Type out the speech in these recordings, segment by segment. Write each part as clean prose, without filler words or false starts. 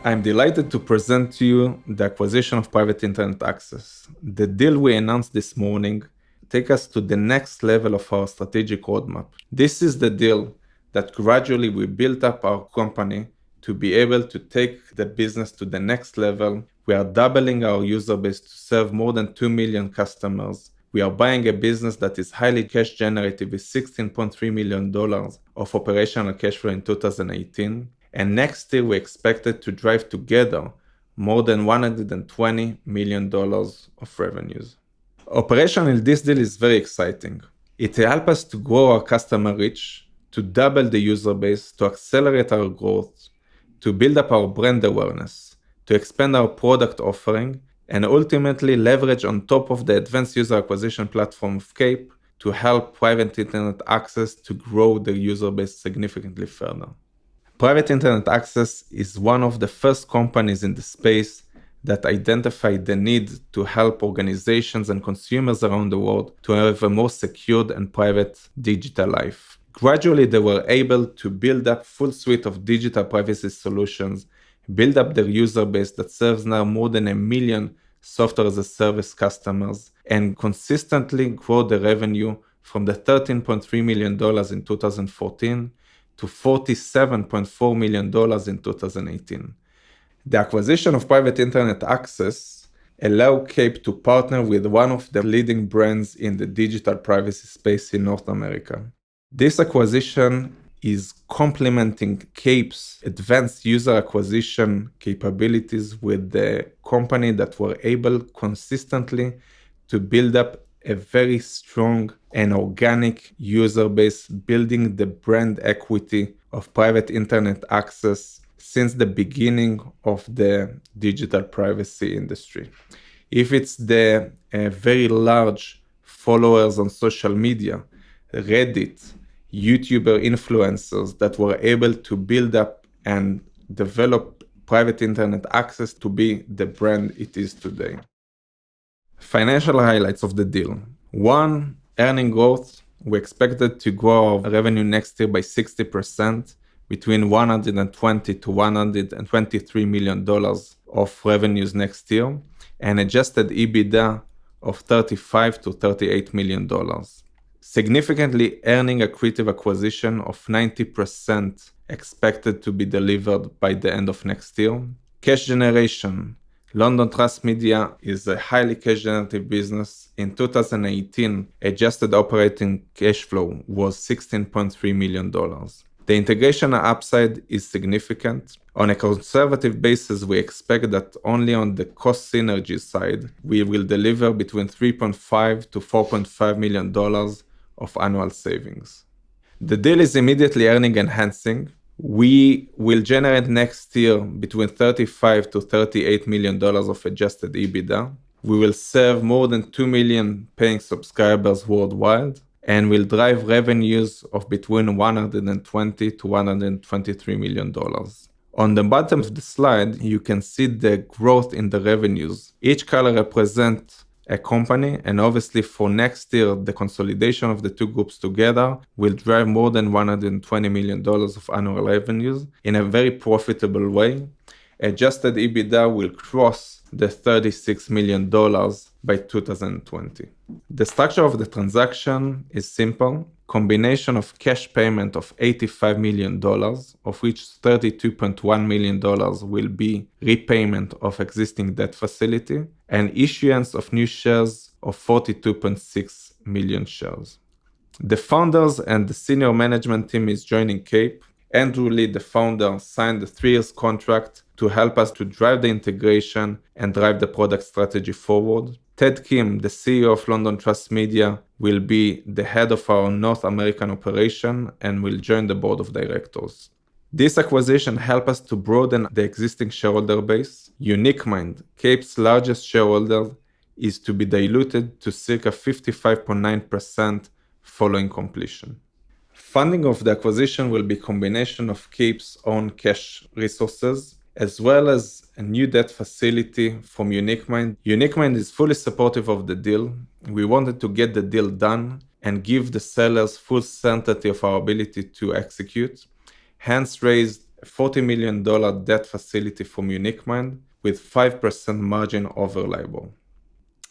I'm delighted to present to you the acquisition of private internet access. The deal we announced this morning takes us to the next level of our strategic roadmap. This is the deal that gradually we built up our company to be able to take the business to the next level. We are doubling our user base to serve more than 2 million customers. We are buying a business that is highly cash generative with $16.3 million of operational cash flow in 2018. And next year we expected to drive together more than $120 million of revenues. Operationally, this deal is very exciting. It helps us to grow our customer reach, to double the user base, to accelerate our growth, to build up our brand awareness, to expand our product offering, and ultimately leverage on top of the advanced user acquisition platform of Kape to help private internet access to grow their user base significantly further. Private internet access is one of the first companies in the space that identified the need to help organizations and consumers around the world to have a more secured and private digital life. Gradually, they were able to build up full suite of digital privacy solutions, build up their user base that serves now more than 1 million software as a service customers, and consistently grow the revenue from the $13.3 million in 2014 to $47.4 million in 2018. The acquisition of private internet access allowed Kape to partner with one of the leading brands in the digital privacy space in North America. This acquisition is complementing Kape's advanced user acquisition capabilities with the company that were able consistently to build up a very strong and organic user base, building the brand equity of private internet access since the beginning of the digital privacy industry. If it's the very large followers on social media, Reddit, YouTuber influencers that were able to build up and develop private internet access to be the brand it is today. Financial highlights of the deal. 1. Earning growth. We expected to grow our revenue next year by 60%, between $120 to $123 million of revenues next year, and adjusted EBITDA of $35 to $38 million. Significantly earning accretive acquisition of 90% expected to be delivered by the end of next year. Cash generation. London Trust Media is a highly cash generative business. In 2018, adjusted operating cash flow was $16.3 million. The integration upside is significant. On a conservative basis, we expect that only on the cost synergy side, we will deliver between $3.5 to $4.5 million of annual savings. The deal is immediately earning enhancing. We will generate next year between $35 to $38 million of adjusted EBITDA. We will serve more than 2 million paying subscribers worldwide, and will drive revenues of between $120 to $123 million. On the bottom of the slide, you can see the growth in the revenues. Each color represents a company, and obviously for next year, the consolidation of the two groups together will drive more than $120 million of annual revenues in a very profitable way. Adjusted EBITDA will cross the $36 million by 2020. The structure of the transaction is simple. Combination of cash payment of $85 million, of which $32.1 million will be repayment of existing debt facility, and issuance of new shares of 42.6 million shares. The founders and the senior management team is joining Kape. Andrew Lee, the founder, signed a 3-year contract to help us to drive the integration and drive the product strategy forward. Ted Kim, the CEO of London Trust Media, will be the head of our North American operation and will join the board of directors. This acquisition helps us to broaden the existing shareholder base. UniqueMind, Kape's largest shareholder, is to be diluted to circa 55.9% following completion. Funding of the acquisition will be a combination of Kape's own cash resources, as well as a new debt facility from UniqueMind. UniqueMind is fully supportive of the deal. We wanted to get the deal done and give the sellers full certainty of our ability to execute, hence raised a $40 million debt facility from Untitled with 5% margin over LIBOR.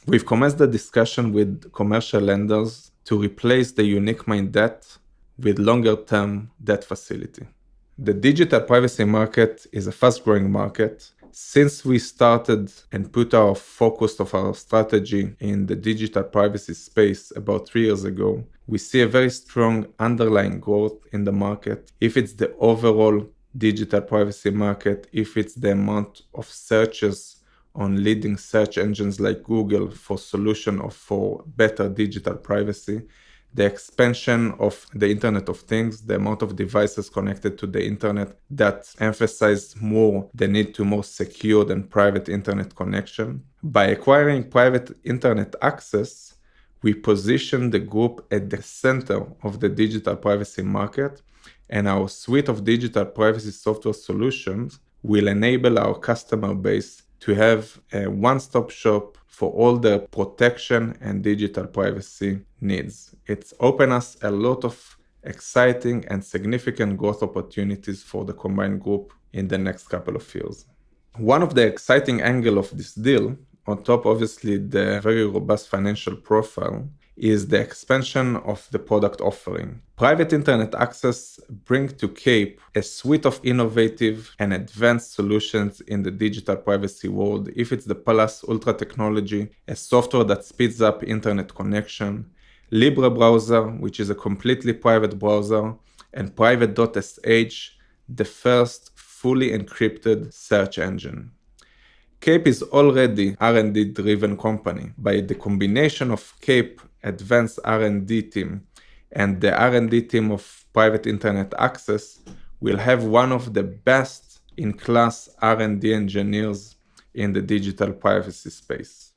We've commenced the discussion with commercial lenders to replace the Untitled debt with longer-term debt facility. The digital privacy market is a fast-growing market. Since we started and put our focus of our strategy in the digital privacy space about 3 years ago, we see a very strong underlying growth in the market. If it's the overall digital privacy market, if it's the amount of searches on leading search engines like Google for solution or for better digital privacy, the expansion of the Internet of Things, the amount of devices connected to the Internet that emphasize more the need to more secure and private Internet connection. By acquiring private Internet access, we position the group at the center of the digital privacy market, and our suite of digital privacy software solutions will enable our customer base to have a one-stop shop for all the protection and digital privacy needs. It's opened us a lot of exciting and significant growth opportunities for the combined group in the next couple of years. One of the exciting angles of this deal, on top obviously the very robust financial profile, is the expansion of the product offering. Private Internet Access brings to Kape a suite of innovative and advanced solutions in the digital privacy world. If it's the Plus Ultra technology, a software that speeds up internet connection, Libre browser, which is a completely private browser, and Private.sh, the first fully encrypted search engine. Kape is already R&D driven company. By the combination of Kape advanced R&D team and the R&D team of Private Internet Access, will have one of the best in class R&D engineers in the digital privacy space.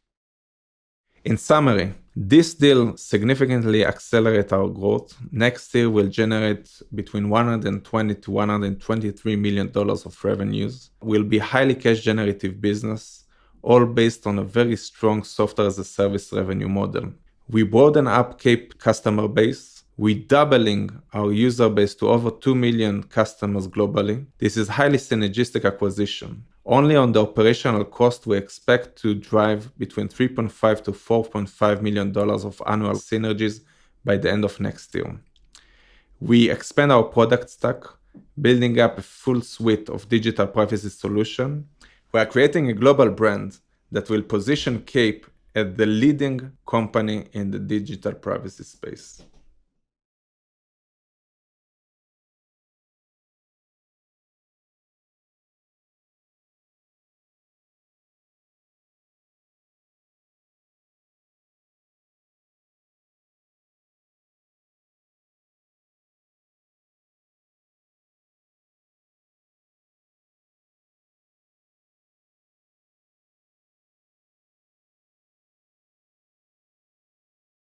In summary, this deal significantly accelerates our growth. Next year will generate between $120 to $123 million of revenues. Will be highly cash generative business, all based on a very strong software as a service revenue model. We broaden up Kape customer base. We're doubling our user base to over 2 million customers globally. This is highly synergistic acquisition. Only on the operational cost, we expect to drive between $3.5 to $4.5 million of annual synergies by the end of next year. We expand our product stack, building up a full suite of digital privacy solutions. We are creating a global brand that will position Kape as the leading company in the digital privacy space.